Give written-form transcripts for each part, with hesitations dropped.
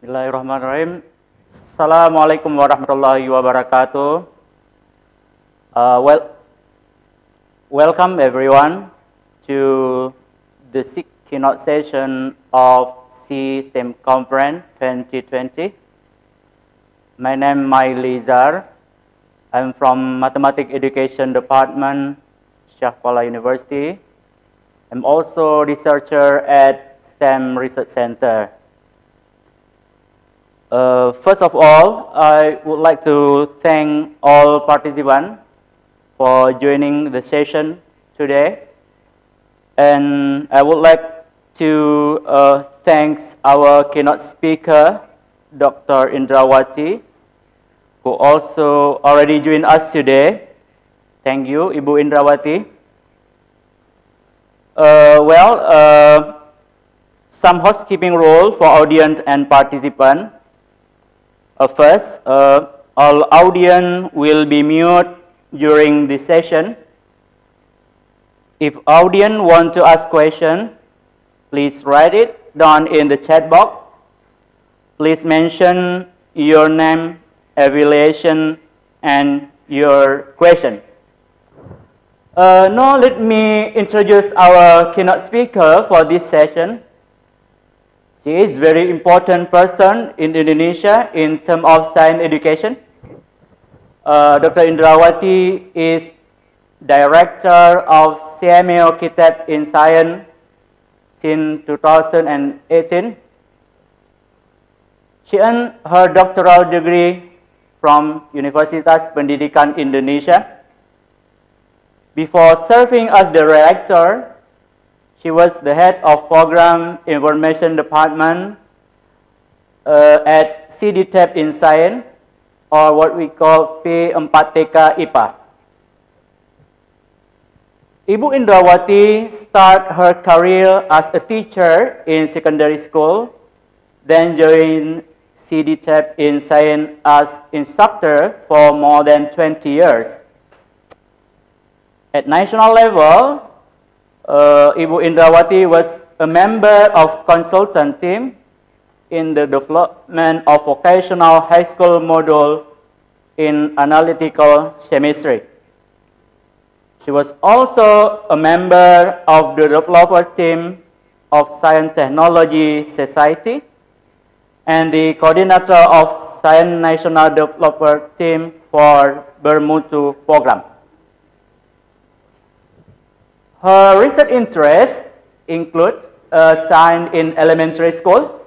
Bismillahirrahmanirrahim. Assalamualaikum warahmatullahi wabarakatuh. Welcome everyone to the sixth keynote session of C-STEM Conference 2020. My name is Mai Lizar. I'm from Mathematics Education Department, Syekh Kuala University. I'm also researcher at STEM Research Center. First of all, I would like to thank all participants for joining the session today. And I would like to thank our keynote speaker, Dr. Indrawati, who also already joined us today. Thank you, Ibu Indrawati. Some housekeeping rule for audience and participants. First, all audience will be mute during this session. If audience want to ask question, please write it down in the chat box. Please mention your name, affiliation, and your question. Now let me introduce our keynote speaker for this session. She is a very important person in Indonesia in terms of science education. Dr. Indrawati is Director of CMAO Kitab in Science since 2018. She earned her doctoral degree from Universitas Pendidikan Indonesia. Before serving as the director, she was the head of Program Information Department at CDTEP in Science, or what we call P4TK IPA. Ibu Indrawati started her career as a teacher in secondary school, then joined CDTEP in Science as instructor for more than 20 years. At national level, Ibu Indrawati was a member of consultant team in the development of vocational high school module in analytical chemistry. She was also a member of the developer team of Science Technology Society and the coordinator of Science National Developer Team for Bermutu program. Her research interests include science in elementary school,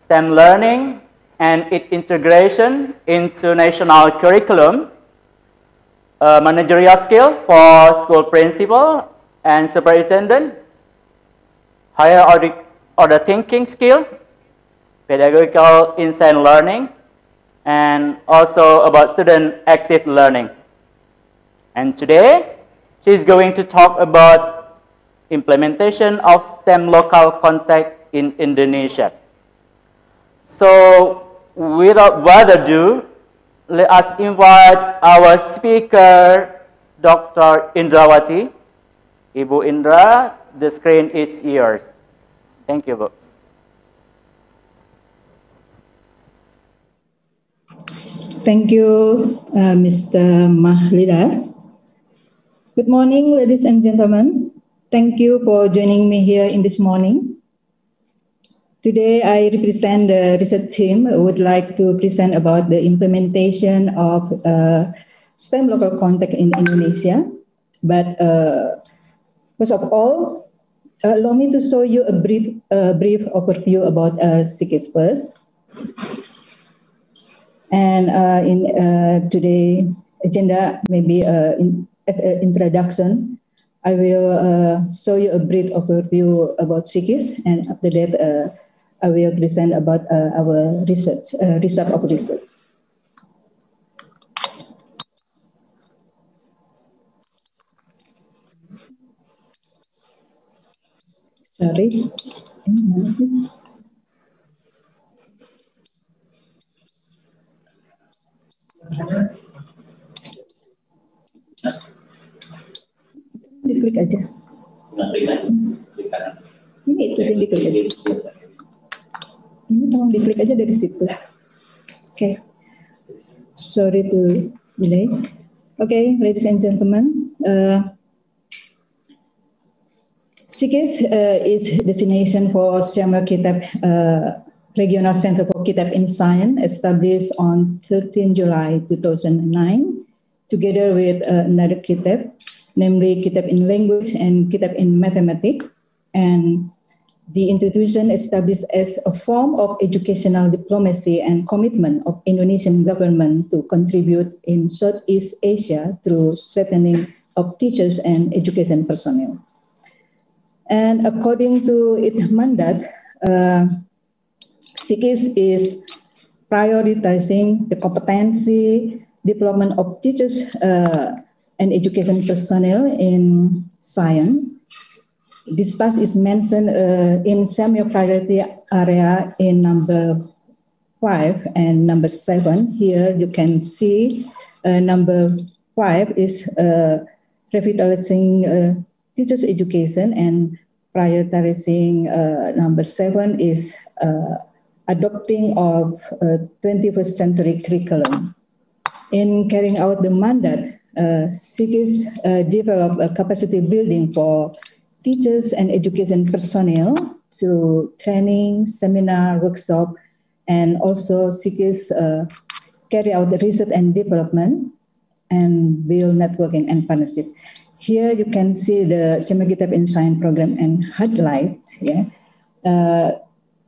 STEM learning, and its integration into national curriculum, managerial skill for school principal and superintendent, higher order thinking skill, pedagogical insight learning, and also about student active learning. And today, she's going to talk about implementation of STEM local contact in Indonesia. So, without further ado, let us invite our speaker, Dr. Indrawati. Ibu Indra, the screen is yours. Thank you, Bu. Thank you, Mr. Mahlidar. Good morning, ladies and gentlemen. Thank you for joining me here in this morning. Today, I represent the research team. I would like to present about the implementation of STEM local contact in Indonesia. But first of all, allow me to show you a brief overview about SIGIS first. And in today's agenda, maybe as an introduction, I will show you a brief overview about SIGIS, and after that, I will present about our research, result of research. Sorry. Diklik aja. Ini itu diklik aja. Ini tolong diklik aja dari situ. Okay. Sorry to delay. Okay, ladies and gentlemen, SIGIS is destination for Syama Kitab Regional Center for Kitab in Science, established on 13 July 2009, together with another kitab, namely Kitab in Language and Kitab in Mathematics, and the institution established as a form of educational diplomacy and commitment of Indonesian government to contribute in Southeast Asia through strengthening of teachers and education personnel. And according to its mandate, SIGIS is prioritizing the competency development of teachers and education personnel in science. This task is mentioned in semi-priority area in number 5 and number 7. Here you can see number 5 is revitalizing teachers' education, and prioritizing number 7 is adopting of 21st century curriculum. In carrying out the mandate, SIGIS developed a capacity building for teachers and education personnel through training, seminar, workshop, and also SIGIS carry out the research and development and build networking and partnership. Here you can see the Syama Kitab in Science program and highlight. Yeah.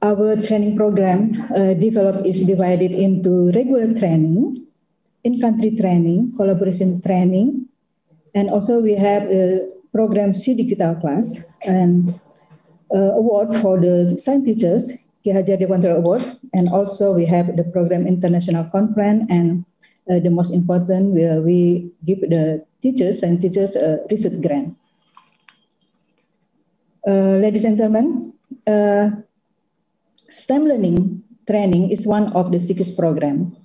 Our training program developed is divided into regular training, in-country training, collaboration training, and also we have a program C Digital Class and award for the science teachers, Ki Hajar Dewantara Award, and also we have the program International Conference, and the most important, we give the teachers and teachers a research grant. Ladies and gentlemen, STEM learning training is one of the SIGIS program.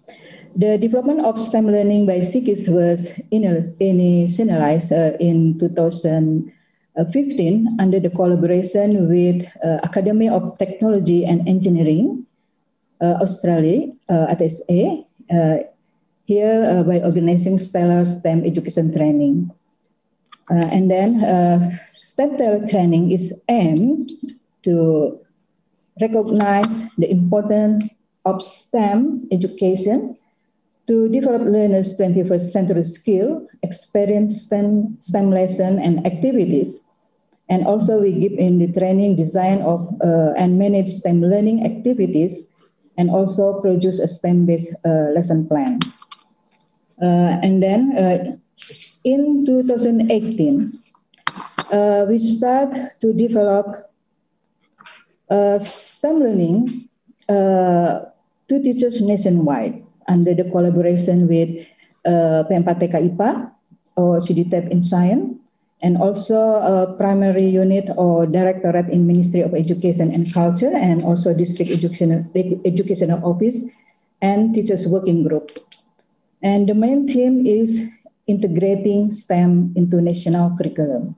The development of STEM learning by SIGIS was initialized in 2015 under the collaboration with Academy of Technology and Engineering, Australia, ATSA, here by organizing Stellar STEM education training. And then STEM training is aimed to recognize the importance of STEM education to develop learners' 21st century skill, experience STEM lesson and activities. And also we give in the training design of and manage STEM learning activities, and also produce a STEM-based lesson plan. And then in 2018, we start to develop STEM learning to teachers nationwide under the collaboration with PMPTK IPA or CDTEP in Science, and also a primary unit or directorate in Ministry of Education and Culture, and also district educational office and teachers working group. And the main theme is integrating STEM into national curriculum.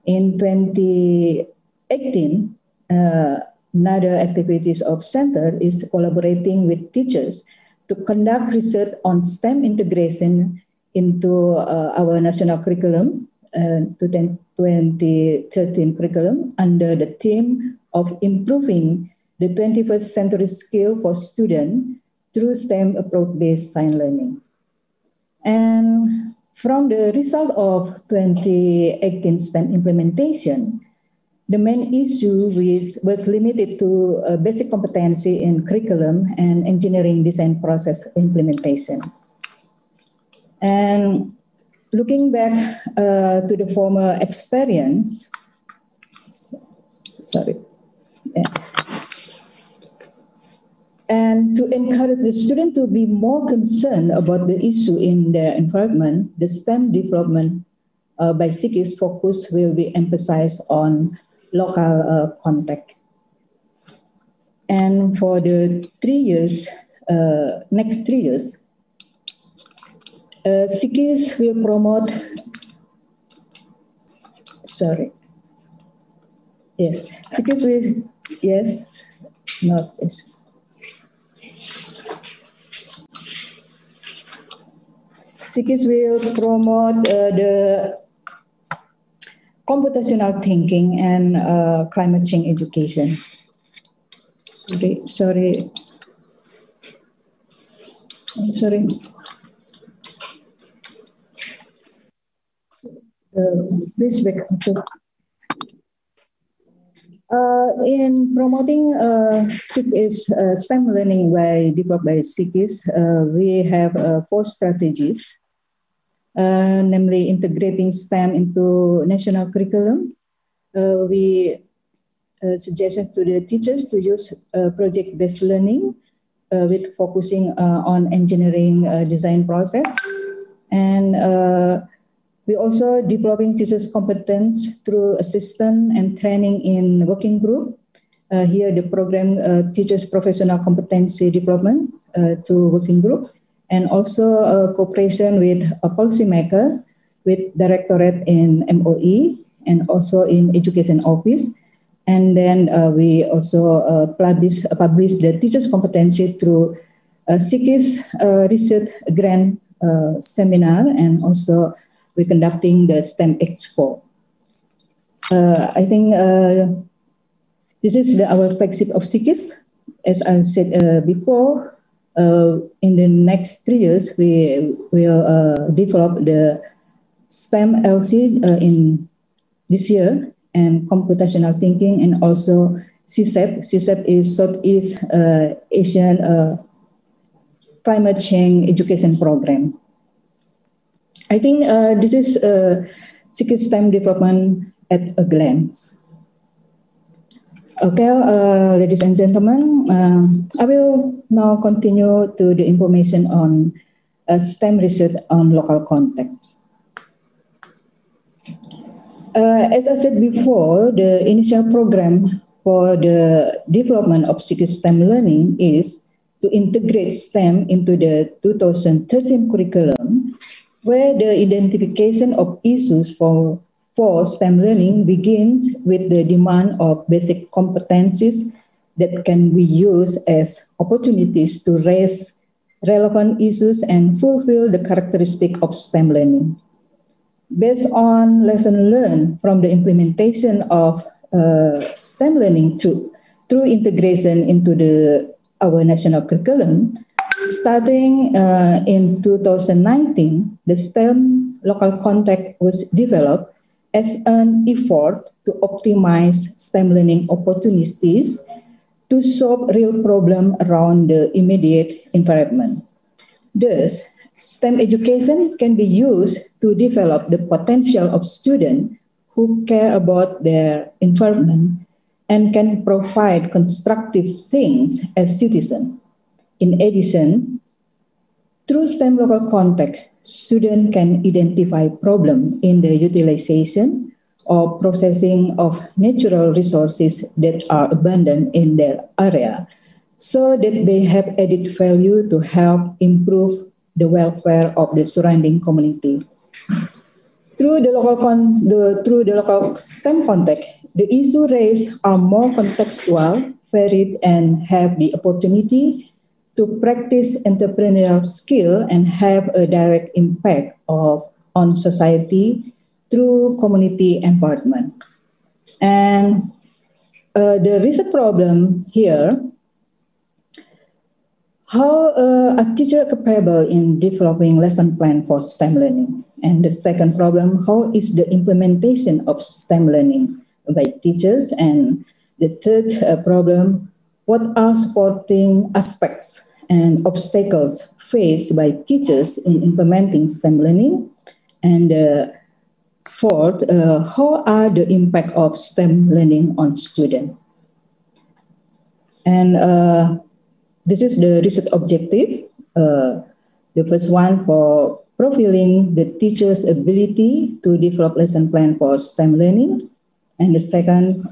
In 2018, another activities of center is collaborating with teachers to conduct research on STEM integration into our national curriculum, 2013 curriculum, under the theme of improving the 21st century skill for students through STEM approach-based science learning. And from the result of 2018 STEM implementation, the main issue was limited to basic competency in curriculum and engineering design process implementation. And looking back to the former experience, and to encourage the student to be more concerned about the issue in their environment, the STEM development by SIGIS focus will be emphasized on local contact. And for the 3 years, next 3 years, SIGIS will promote, SIGIS will, not this. SIGIS will promote the computational thinking and climate change education. Sorry. Please back. In promoting STEM learning developed by SIGIS, we have 4 strategies, namely integrating STEM into national curriculum. We suggested to the teachers to use project-based learning with focusing on engineering design process. And we also developing teachers' competence through assistance and training in working group. Here the program teaches professional competency development to working group, and also cooperation with a policymaker, with directorate in MOE, and also in education office. And then we also publish the teachers' competency through SIGIS research grant seminar, and also we're conducting the STEM Expo. I think this is our flagship of SIGIS. As I said before, in the next 3 years, we will develop the STEM LC in this year, and computational thinking, and also CSEP. CSEP is Southeast Asian Climate Change Education Program. I think this is SIGIS STEM development at a glance. Okay, ladies and gentlemen, I will now continue to the information on STEM research on local context. As I said before, the initial program for the development of SIGIS STEM learning is to integrate STEM into the 2013 curriculum, where the identification of issues for STEM learning begins with the demand of basic competencies that can be used as opportunities to raise relevant issues and fulfill the characteristic of STEM learning. Based on lessons learned from the implementation of STEM learning through integration into our national curriculum, starting in 2019, the STEM local context was developed as an effort to optimize STEM learning opportunities to solve real problems around the immediate environment. Thus, STEM education can be used to develop the potential of students who care about their environment and can provide constructive things as citizens. In addition, through STEM local context, students can identify problems in the utilization or processing of natural resources that are abundant in their area, so that they have added value to help improve the welfare of the surrounding community. Through the local STEM context, the issues raised are more contextual, varied, and have the opportunity to practice entrepreneurial skill and have a direct impact on society through community empowerment. And the research problem here, how a teacher capable in developing lesson plan for STEM learning? And the second problem, how is the implementation of STEM learning by teachers? And the third problem, what are supporting aspects and obstacles faced by teachers in implementing STEM learning? And fourth, how are the impact of STEM learning on students? And this is the research objective. The first one for profiling the teacher's ability to develop lesson plan for STEM learning. And the second,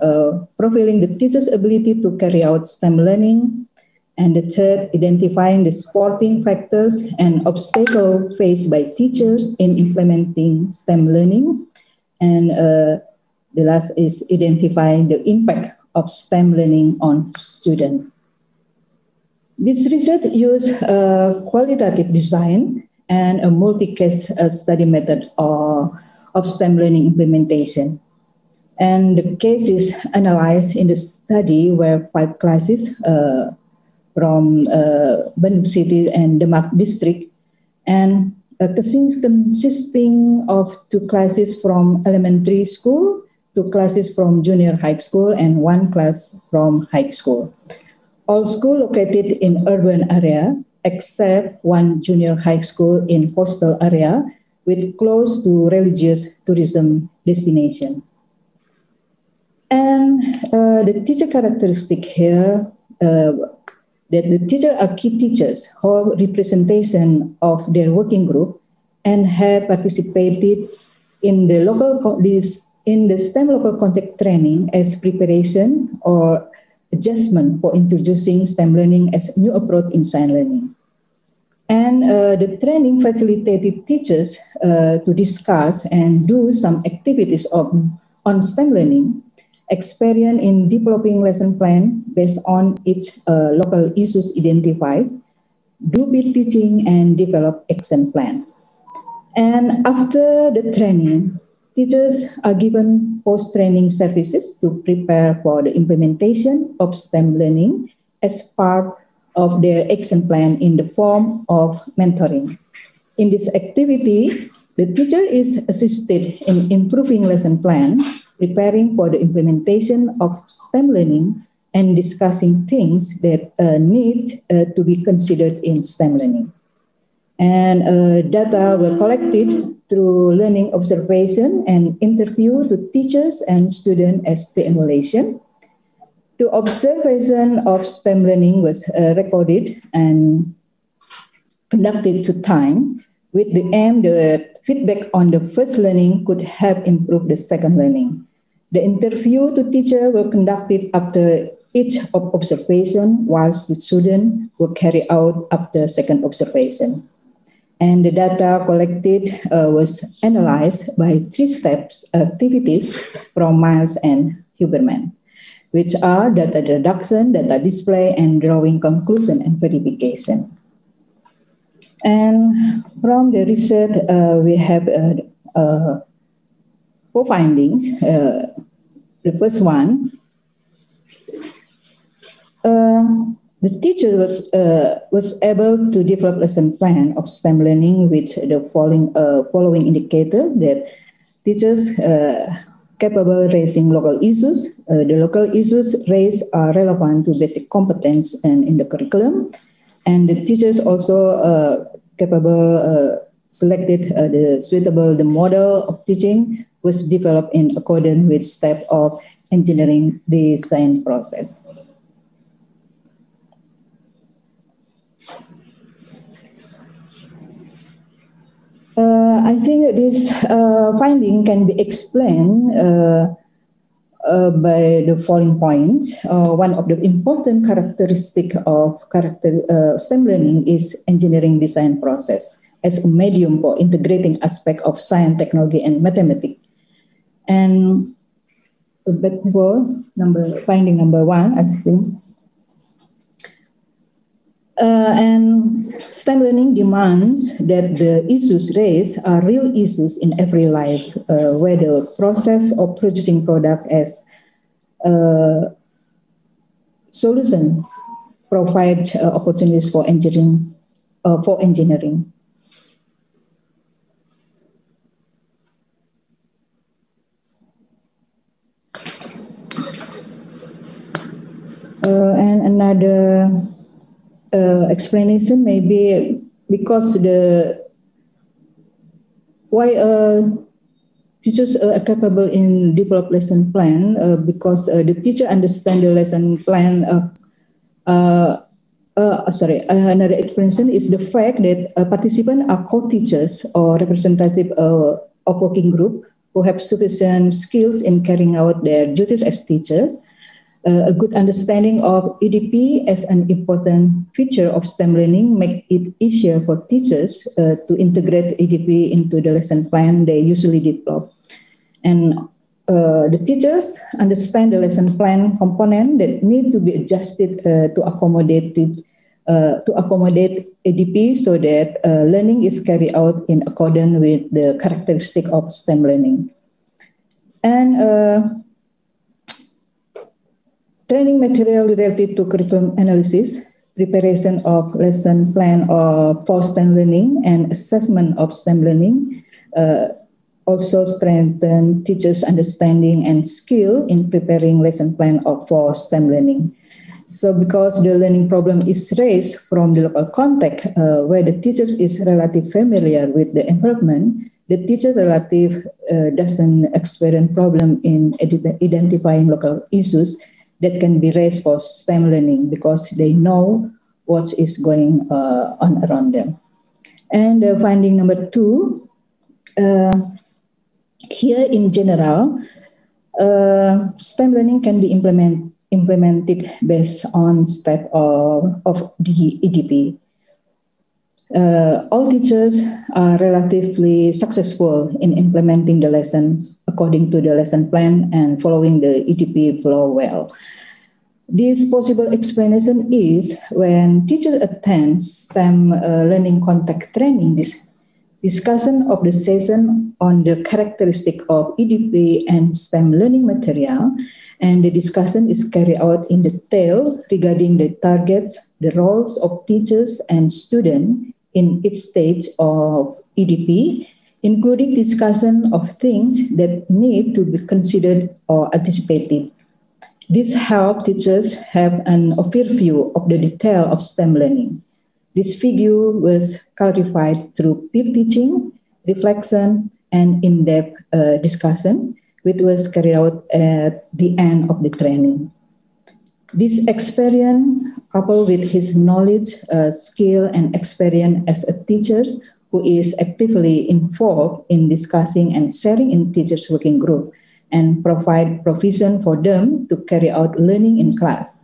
profiling the teacher's ability to carry out STEM learning. And the third, identifying the supporting factors and obstacles faced by teachers in implementing STEM learning. And the last is identifying the impact of STEM learning on students. This research used qualitative design and a multi-case study method of STEM learning implementation. And the cases analyzed in the study were 5 classes from Bandung City and Demak District, and consisting of 2 classes from elementary school, 2 classes from junior high school, and 1 class from high school. All schools located in urban area, except 1 junior high school in coastal area with close to religious tourism destination. And the teacher characteristic here, that the teachers are key teachers who have representation of their working group and have participated in the STEM local context training as preparation or adjustment for introducing STEM learning as a new approach in science learning. And the training facilitated teachers to discuss and do some activities on STEM learning, experience in developing lesson plan based on each local issues identified, do peer teaching, and develop action plan. And after the training, teachers are given post-training services to prepare for the implementation of STEM learning as part of their action plan in the form of mentoring. In this activity, the teacher is assisted in improving lesson plan, preparing for the implementation of STEM learning, and discussing things that need to be considered in STEM learning. And data were collected through learning observation and interview to teachers and students as the evaluation. The observation of STEM learning was recorded and conducted to time with the aim that feedback on the first learning could help improve the second learning. The interview to teacher were conducted after each observation, whilst the student were carried out after second observation. And the data collected was analyzed by 3 steps activities from Miles and Huberman, which are data reduction, data display, and drawing conclusion and verification. And from the research, we have 4 findings. The first one, the teacher was able to develop lesson plan of STEM learning with the following indicator that teachers capable of raising local issues. The local issues raised are relevant to basic competence and in the curriculum, and the teachers also capable selected the model of teaching was developed in accordance with step of engineering design process. I think this finding can be explained by the following points. One of the important characteristic of STEM learning is engineering design process as a medium for integrating aspects of science, technology, and mathematics. And before finding number 1, I think. And STEM learning demands that the issues raised are real issues in every life, where the process of producing product as a solution provide opportunities for engineering. And another explanation may be because why teachers are capable in develop lesson plan because the teacher understand the lesson plan. Another explanation is the fact that participants are co-teachers or representative of working group who have sufficient skills in carrying out their duties as teachers. A good understanding of EDP as an important feature of STEM learning make it easier for teachers to integrate EDP into the lesson plan they usually develop. And the teachers understand the lesson plan component that need to be adjusted to accommodate to accommodate ADP so that learning is carried out in accordance with the characteristic of STEM learning. And training material related to curriculum analysis, preparation of lesson plan for STEM learning, and assessment of STEM learning also strengthen teachers' understanding and skill in preparing lesson plan for STEM learning. So because the learning problem is raised from the local context where the teacher is relatively familiar with the environment, the teacher doesn't experience problem in identifying local issues that can be raised for STEM learning because they know what is going on around them. And finding number 2, here in general, STEM learning can be implemented based on step of the EDP. All teachers are relatively successful in implementing the lesson according to the lesson plan and following the EDP flow well. This possible explanation is when teacher attends STEM learning contact training, discussion of the session on the characteristic of EDP and STEM learning material, and the discussion is carried out in detail regarding the targets, the roles of teachers and students in each stage of EDP, including discussion of things that need to be considered or anticipated. This helps teachers have an overview of the detail of STEM learning. This figure was clarified through peer teaching, reflection, and in-depth discussion, which was carried out at the end of the training. This experience, coupled with his knowledge, skill, and experience as a teacher who is actively involved in discussing and sharing in teachers' working group, and provide provision for them to carry out learning in class.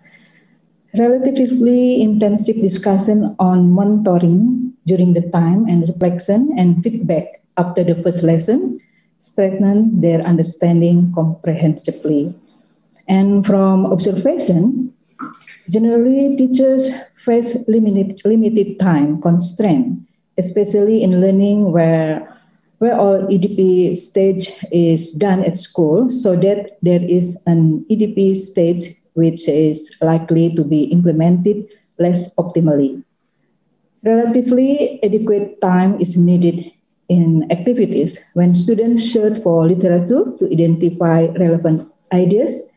Relatively intensive discussion on monitoring during the time and reflection and feedback after the first lesson strengthen their understanding comprehensively. And from observation, generally teachers face limited time constraint, especially in learning where all EDP stage is done at school, so that there is an EDP stage which is likely to be implemented less optimally. Relatively adequate time is needed in activities when students search for literature to identify relevant ideas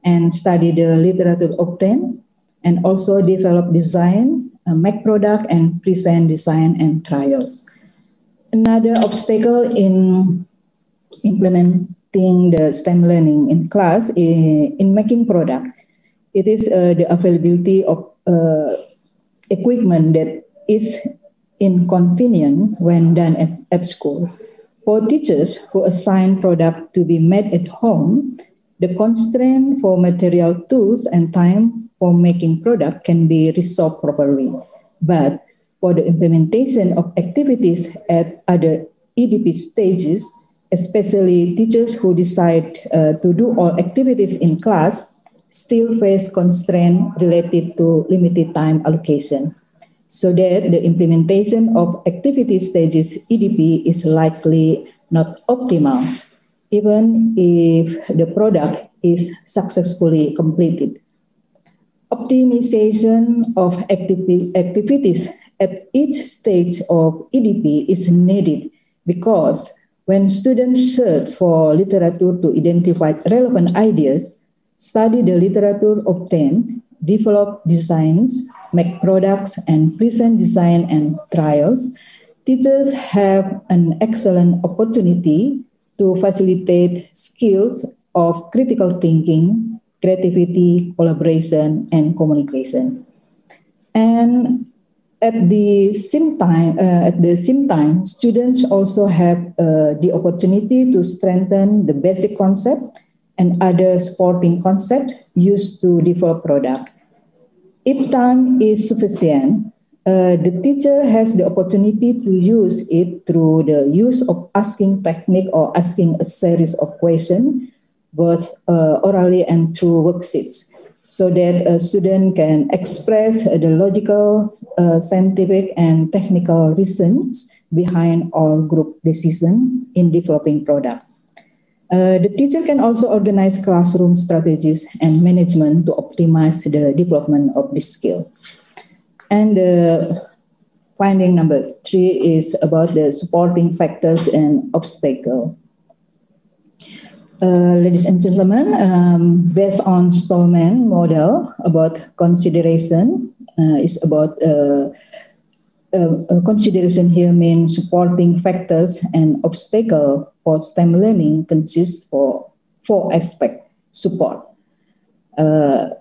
and study the literature obtained, and also develop design, make product, and present design and trials. Another obstacle in implementing the STEM learning in class in making product, it is the availability of equipment that is inconvenient when done at school. For teachers who assign product to be made at home, the constraint for material tools and time for making product can be resolved properly. But for the implementation of activities at other EDP stages, especially teachers who decide to do all activities in class, still face constraints related to limited time allocation, so that the implementation of activity stages EDP is likely not optimal, even if the product is successfully completed. Optimization of activities at each stage of EDP is needed because when students search for literature to identify relevant ideas, study the literature obtained, develop designs, make products, and present design and trials, teachers have an excellent opportunity to facilitate skills of critical thinking, creativity, collaboration, and communication. And at the same time, students also have the opportunity to strengthen the basic concept and other supporting concepts used to develop product. If time is sufficient, the teacher has the opportunity to use it through the use of asking technique or asking a series of questions, both orally and through worksheets. so that a student can express the logical, scientific, and technical reasons behind all group decisions in developing product. The teacher can also organize classroom strategies and management to optimize the development of this skill. And finding number 3 is about the supporting factors and obstacles. Ladies and gentlemen, based on Stallman model about consideration, is about consideration here means supporting factors and obstacle for STEM learning consists for 4 aspects. Support. The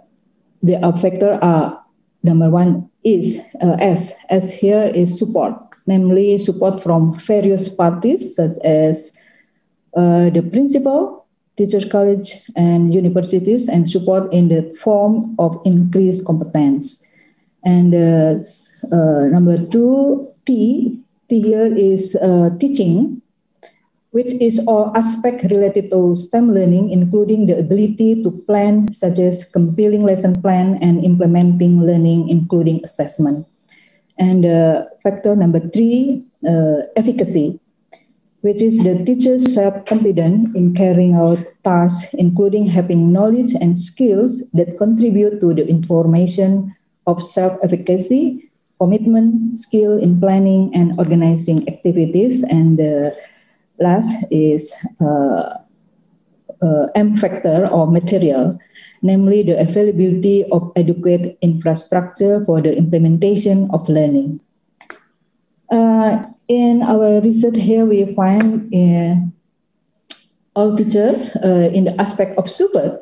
factor are, number 1 is S here is support, namely support from various parties such as the principal, teacher college and universities, and support in the form of increased competence. And number 2, T here is teaching, which is all aspect related to STEM learning, including the ability to plan, such as compiling lesson plan and implementing learning, including assessment. And factor number 3, efficacy, which is the teacher's self-confidence in carrying out tasks, including having knowledge and skills that contribute to the information of self-efficacy, commitment, skill in planning and organizing activities. And last is M factor or material, namely the availability of adequate infrastructure for the implementation of learning. In our research here, we find all teachers in the aspect of support,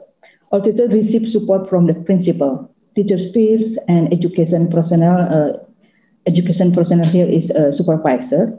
all teachers receive support from the principal, teachers' peers, and education personnel. Education personnel here is a supervisor.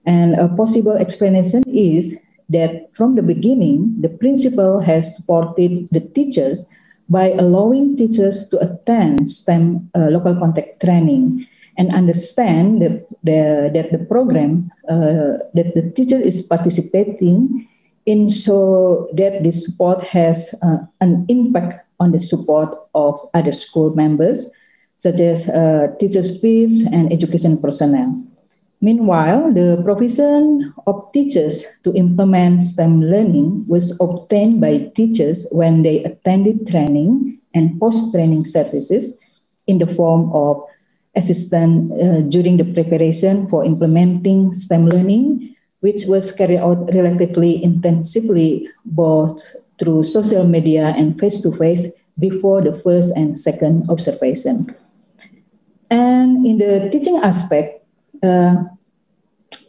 And a possible explanation is that from the beginning, the principal has supported the teachers by allowing teachers to attend STEM local contact training and understand that the program that the teacher is participating in, so that this support has an impact on the support of other school members, such as teachers' peers and education personnel. Meanwhile, the provision of teachers to implement STEM learning was obtained by teachers when they attended training and post-training services in the form of assistance during the preparation for implementing STEM learning, which was carried out relatively intensively both through social media and face-to-face before the first and second observation. And in the teaching aspect,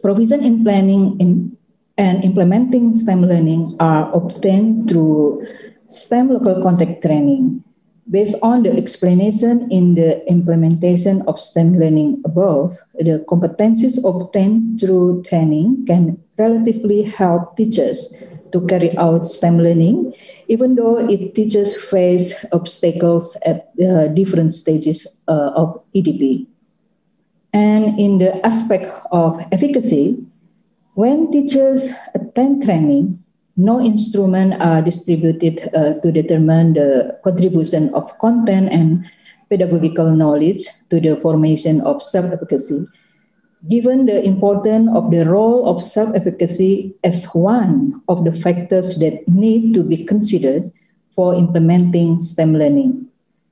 provision in planning and implementing STEM learning are obtained through STEM local contact training. Based on the explanation in the implementation of STEM learning above, the competencies obtained through training can relatively help teachers to carry out STEM learning, even though teachers face obstacles at different stages of EDP. And in the aspect of efficacy, when teachers attend training, no instruments are distributed to determine the contribution of content and pedagogical knowledge to the formation of self-efficacy. Given the importance of the role of self-efficacy as one of the factors that need to be considered for implementing STEM learning,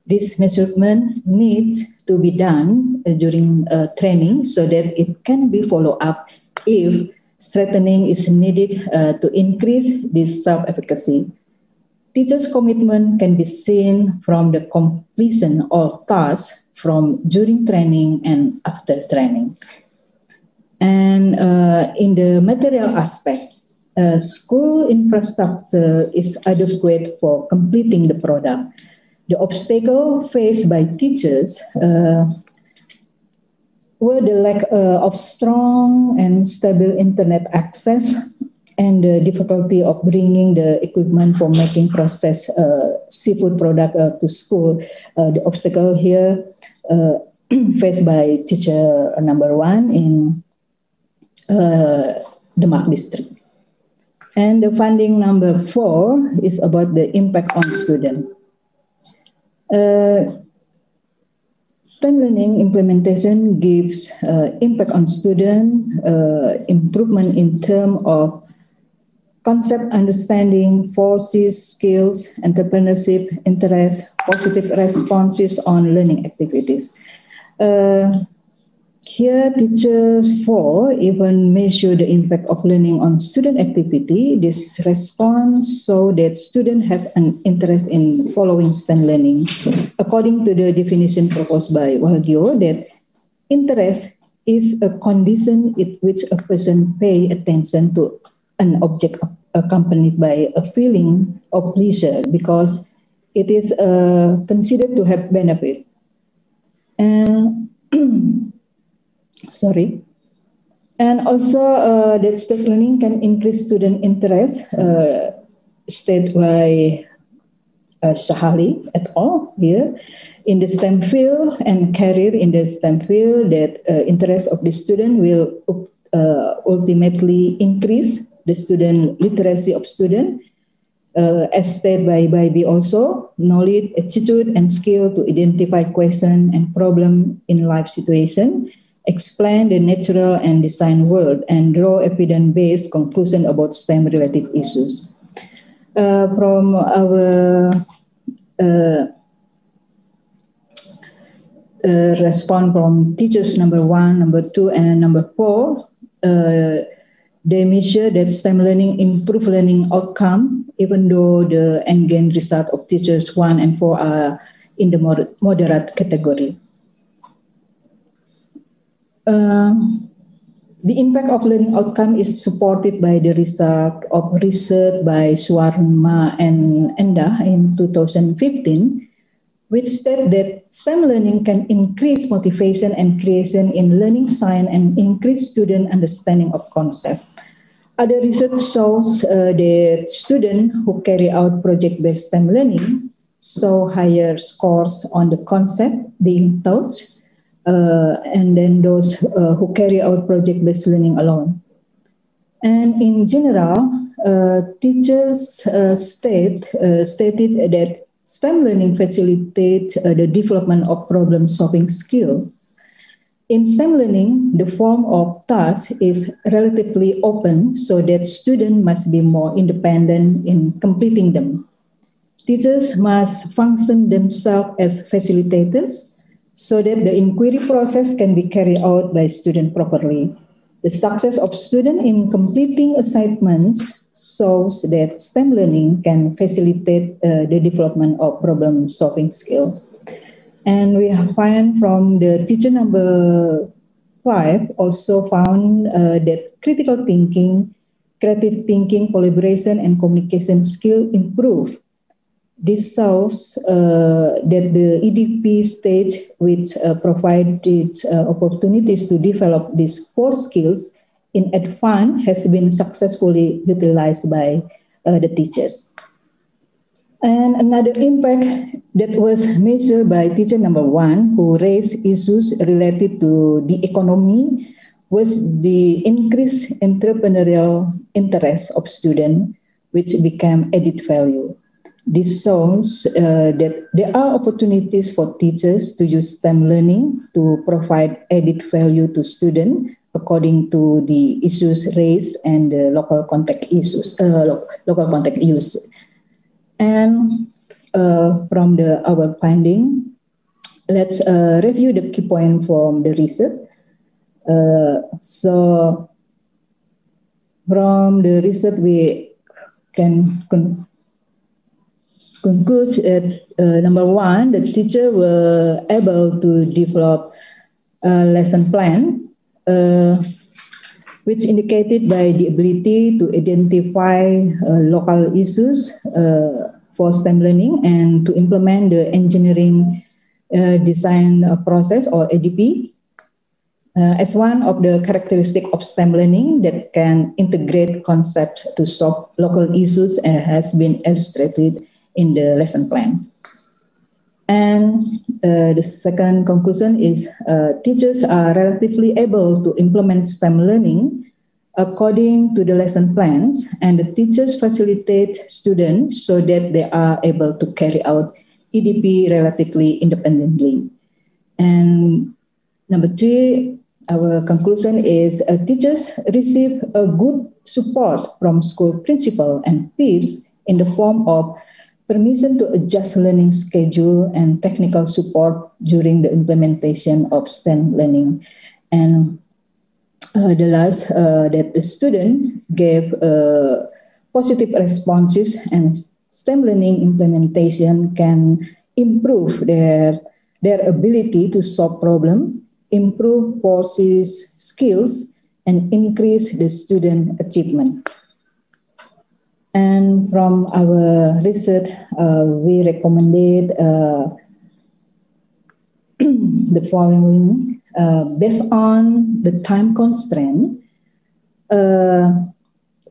this measurement needs to be done during training so that it can be followed up if strengthening is needed to increase this self-efficacy. Teachers' commitment can be seen from the completion of tasks from during training and after training. And in the material aspect, school infrastructure is adequate for completing the product. The obstacle faced by teachers were the lack of strong and stable internet access and the difficulty of bringing the equipment for making processed seafood product to school. The obstacle here faced by teacher number 1 in Demak district. And the funding number 4 is about the impact on students. STEM learning implementation gives impact on student improvement in terms of concept understanding, forces, skills, entrepreneurship, interest, positive responses on learning activities. Here, teacher 4 even measure the impact of learning on student activity. This response so that students have an interest in following STEM learning. According to the definition proposed by Waldio, that interest is a condition in which a person pay attention to an object accompanied by a feeling of pleasure because it is considered to have benefit. And and also that STEM learning can increase student interest, stated by Shahali et al. Here. In the STEM field and career in the STEM field, that interest of the student will ultimately increase the student literacy of student, as stated by Baibi also, knowledge, attitude, and skill to identify question and problem in life situation, explain the natural and design world, and draw evidence-based conclusion about STEM-related issues. From our response from teachers number 1, number 2, and number 4, they measure that STEM learning improve learning outcome, even though the end gain result of teachers 1 and 4 are in the moderate category. The impact of learning outcome is supported by the result of research by Swarma and Enda in 2015, which state that STEM learning can increase motivation and creation in learning science and increase student understanding of concept. Other research shows that students who carry out project-based STEM learning show higher scores on the concept being taught, and then those who carry out project-based learning alone. And in general, teachers stated that STEM learning facilitates the development of problem-solving skills. In STEM learning, the form of task is relatively open so that students must be more independent in completing them. Teachers must function themselves as facilitators so that the inquiry process can be carried out by students properly. The success of students in completing assignments shows that STEM learning can facilitate the development of problem-solving skill. And we find from the teacher number 5 also found that critical thinking, creative thinking, collaboration, and communication skill improve. This shows that the EDP stage, which provided opportunities to develop these 4 skills in advance, has been successfully utilized by the teachers. And another impact that was measured by teacher number 1, who raised issues related to the economy, was the increased entrepreneurial interest of students, which became added value. This shows that there are opportunities for teachers to use STEM learning to provide added value to students according to the issues raised and the local context issues, local context use. And from our finding, let's review the key point from the research. So from the research, we can conclude that number 1, the teacher were able to develop a lesson plan, which indicated by the ability to identify local issues for STEM learning and to implement the engineering design process or ADP as one of the characteristics of STEM learning that can integrate concepts to solve local issues has been illustrated in the lesson plan. And the second conclusion is teachers are relatively able to implement STEM learning according to the lesson plans, and the teachers facilitate students so that they are able to carry out EDP relatively independently. And number 3, our conclusion is teachers receive a good support from school principal and peers in the form of permission to adjust learning schedule and technical support during the implementation of STEM learning. And the last, that the student gave positive responses, and STEM learning implementation can improve their ability to solve problems, improve policies skills, and increase the student achievement. And from our research, we recommended the following. Based on the time constraint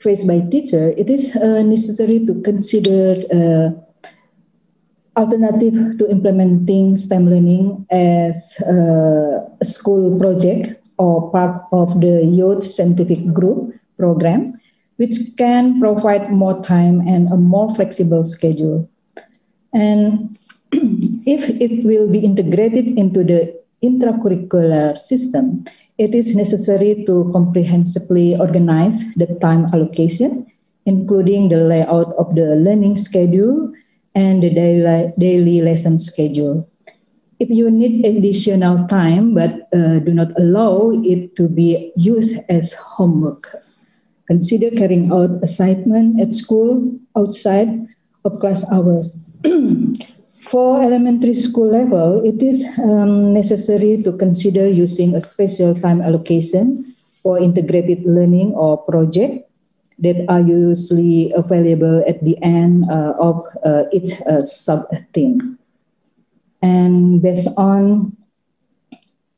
faced by teacher, it is necessary to consider alternative to implementing STEM learning as a school project or part of the youth scientific group program, which can provide more time and a more flexible schedule. And if it will be integrated into the intracurricular system, it is necessary to comprehensively organize the time allocation, including the layout of the learning schedule and the daily lesson schedule. If you need additional time but do not allow it to be used as homework, consider carrying out assignment at school outside of class hours. For elementary school level, it is necessary to consider using a special time allocation for integrated learning or project that are usually available at the end of each sub-theme. And based on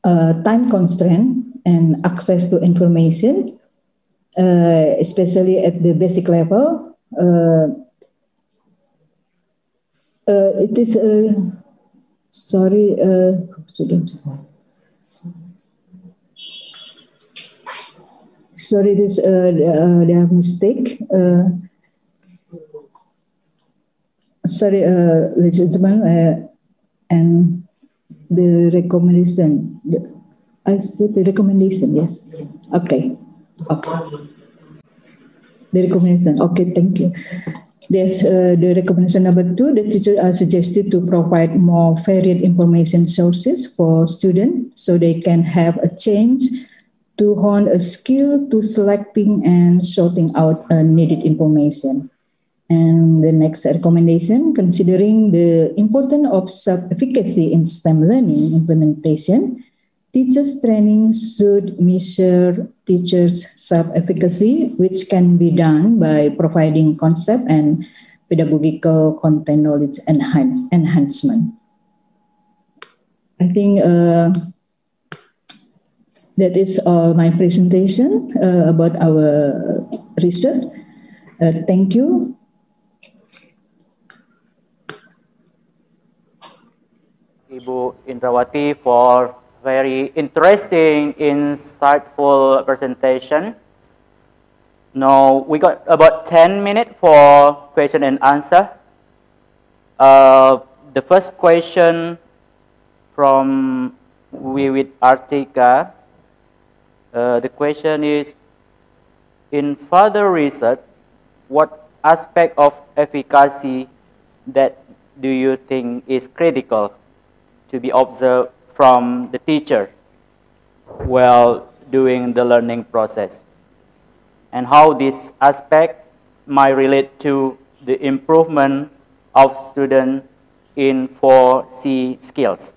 time constraint and access to information, especially at the basic level, it is sorry, this their mistake. Sorry, ladies and gentlemen, and the recommendation. I said the recommendation. Yes. Okay. Okay. The recommendation. Okay. Thank you. There's the recommendation number 2. The teachers are suggested to provide more varied information sources for students so they can have a change to hone a skill to selecting and sorting out needed information. And the next recommendation, considering the importance of self-efficacy in STEM learning implementation, teachers' training should measure teachers' self-efficacy, which can be done by providing concept and pedagogical content knowledge enhancement. I think that is all my presentation about our research. Thank you. Ibu Indrawati for very interesting, insightful presentation. Now we got about 10 minutes for question and answer. The first question from with Artika. The question is, in further research, what aspect of efficacy that do you think is critical to be observed from the teacher while doing the learning process, and how this aspect might relate to the improvement of students in 4C skills?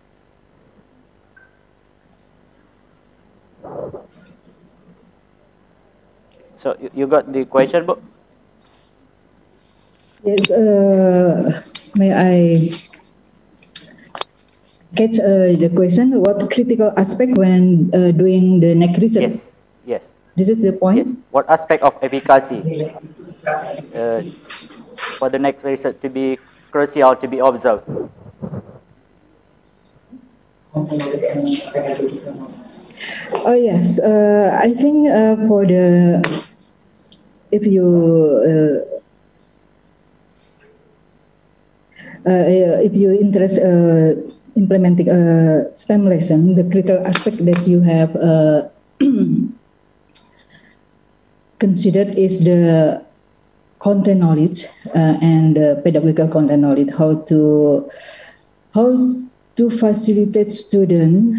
So you got the question, book? Yes. May I catch the question? What critical aspect when doing the next research? Yes. Yes. This is the point. Yes. What aspect of efficacy for the next research to be crucial to be observed? Oh yes, I think for the if you're interested implementing a STEM lesson, the critical aspect that you have considered is the content knowledge and pedagogical content knowledge, how to facilitate students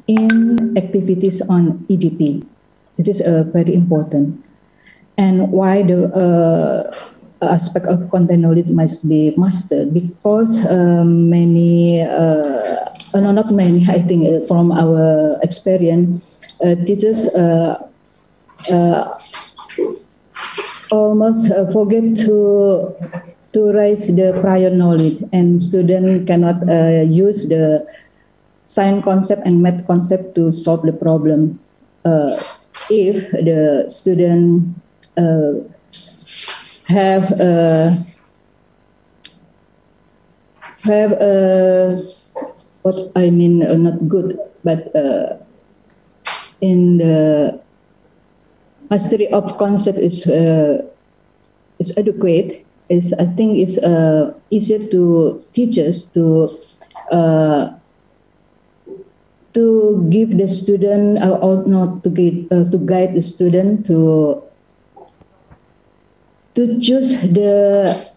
in activities on EDP. It is very important. And why the aspect of content knowledge must be mastered? Because many, not many, I think from our experience, teachers almost forget to raise the prior knowledge, and student cannot use the science concept and math concept to solve the problem. If the student have what I mean, not good, but in the mastery of concept is adequate. I think it's easier to teachers to give the student or not to guide the student to choose the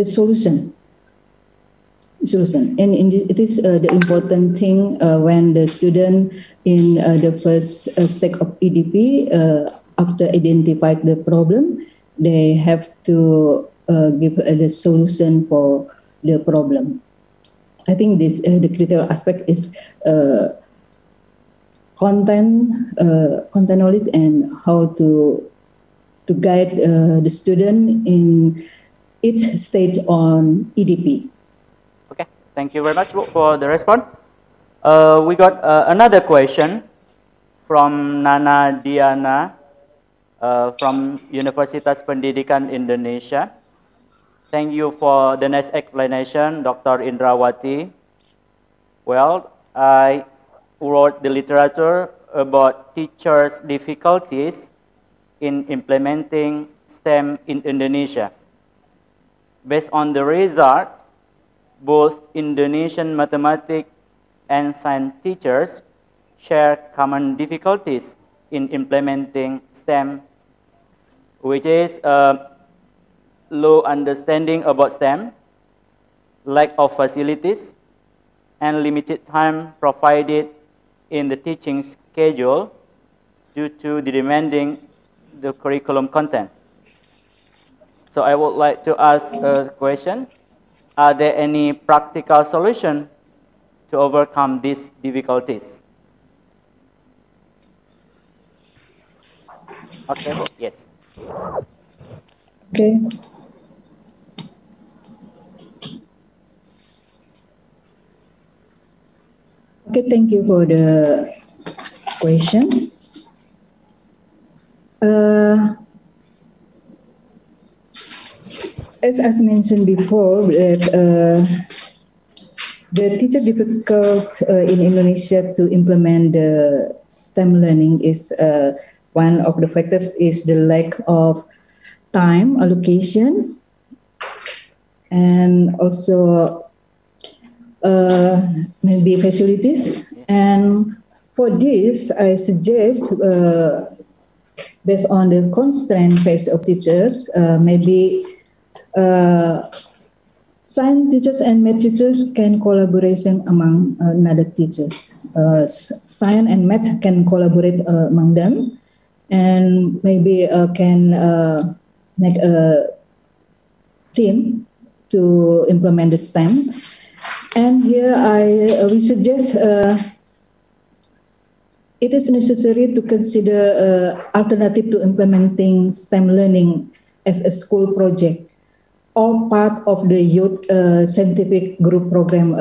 solution. And it is the important thing when the student in the first stage of EDP, after identify the problem, they have to give the solution for the problem. I think this the critical aspect is content knowledge and how to guide the student in each stage on EDP. Okay, thank you very much for the response. We got another question from Nana Diana from Universitas Pendidikan Indonesia. Thank you for the nice explanation, Dr. Indrawati. Well, I wrote the literature about teachers' difficulties in implementing STEM in Indonesia. Based on the result, both Indonesian mathematics and science teachers share common difficulties in implementing STEM, which is low understanding about STEM, lack of facilities, and limited time provided in the teaching schedule due to the demanding the curriculum content. So I would like to ask a question. Are there any practical solutions to overcome these difficulties? Okay, yes. Okay. Okay, thank you for the questions. As mentioned before, that the teacher difficult in Indonesia to implement the STEM learning is one of the factors is the lack of time allocation, and also maybe facilities. And for this, I suggest based on the constraint phase of teachers, maybe science teachers and math teachers can collaboration among another teachers. Science and math can collaborate among them, and maybe can make a team to implement the STEM. And here we suggest it is necessary to consider alternative to implementing STEM learning as a school project or part of the youth scientific group program.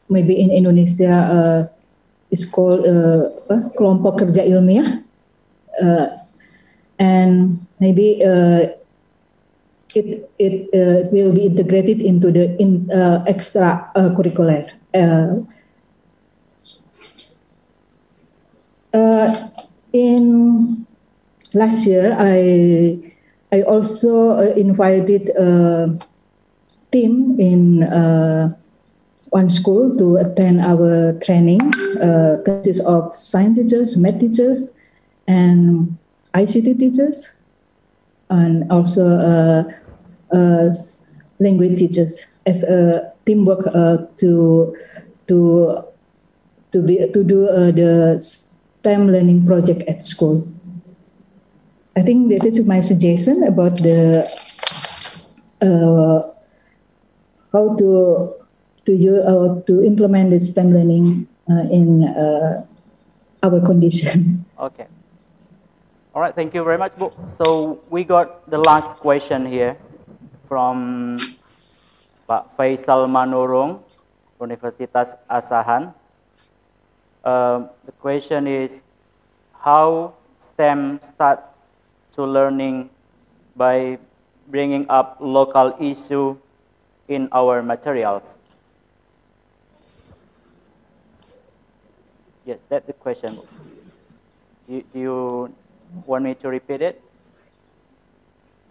Maybe in Indonesia is called kelompok kerja ilmiah, and maybe it will be integrated into the extra curricular. In last year, I also invited team in one school to attend our training. Consists of science teachers, math teachers, and ICT teachers, and also language teachers as a teamwork to do the STEM learning project at school. I think that is my suggestion about the how to implement the STEM learning in our condition. Okay. All right, thank you very much, Bu. So we got the last question here from Pak Faisal Manurung, Universitas Asahan. The question is, how STEM start to learning by bringing up local issue in our materials? Yes, that's the question. Do you want me to repeat it?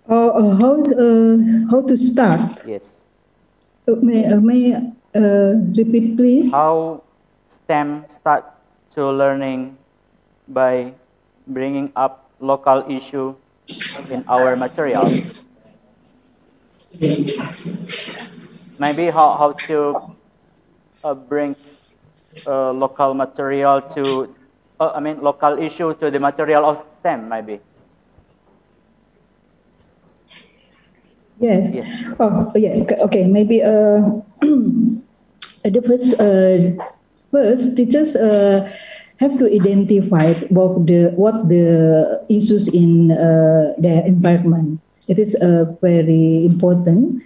How to start? Yes. May repeat, please? How STEM start to learning by bringing up local issue in our materials? Maybe how to bring local material to, local issue to the material of STEM, maybe. Yes. Yes. Oh, yeah. Okay. Maybe the first teachers have to identify what the issues in their environment. It is very important.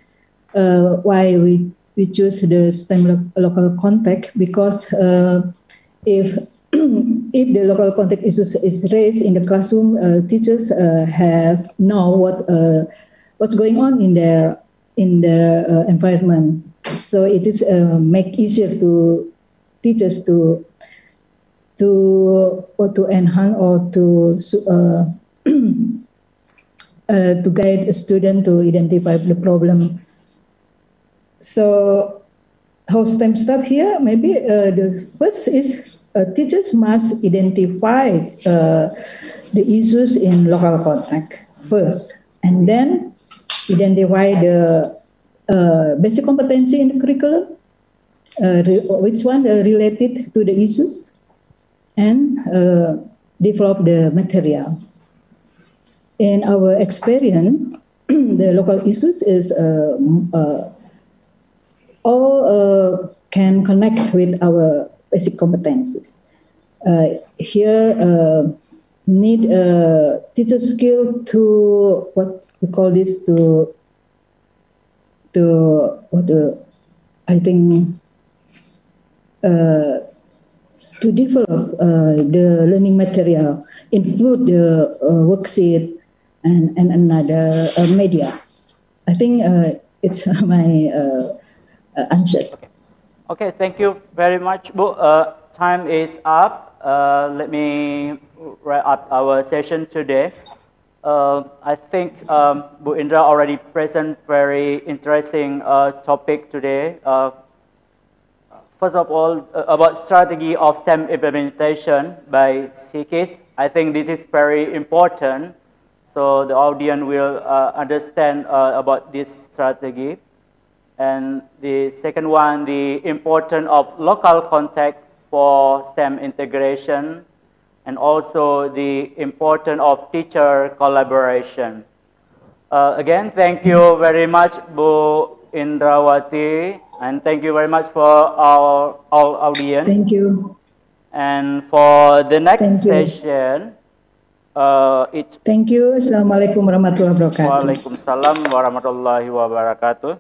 Why we choose the STEM local context, because if if the local context issues is raised in the classroom, teachers have know what's going on in their environment. So it is make easier to teachers to enhance or to guide a student to identify the problem. So how STEM start here? Maybe the first is teachers must identify the issues in local context first, and then identify the basic competency in the curriculum, which one related to the issues, and develop the material. In our experience, the local issues is all can connect with our basic competencies. Here need teacher skill to what we call this to develop the learning material, include the worksheet and another media. I think it's my answer. Okay, thank you very much, Bu. Time is up. Let me wrap up our session today. I think Bu Indra already present very interesting topic today. First of all, about strategy of STEM implementation by SEAKIS. I think this is very important, so the audience will understand about this strategy. And the second one, the importance of local context for STEM integration, and also the importance of teacher collaboration. Again, thank you very much, Bu Indrawati, and thank you very much for our audience. Thank you. And for the next session, Thank you. Assalamualaikum warahmatullahi wabarakatuh. Waalaikumsalam warahmatullahi wabarakatuh.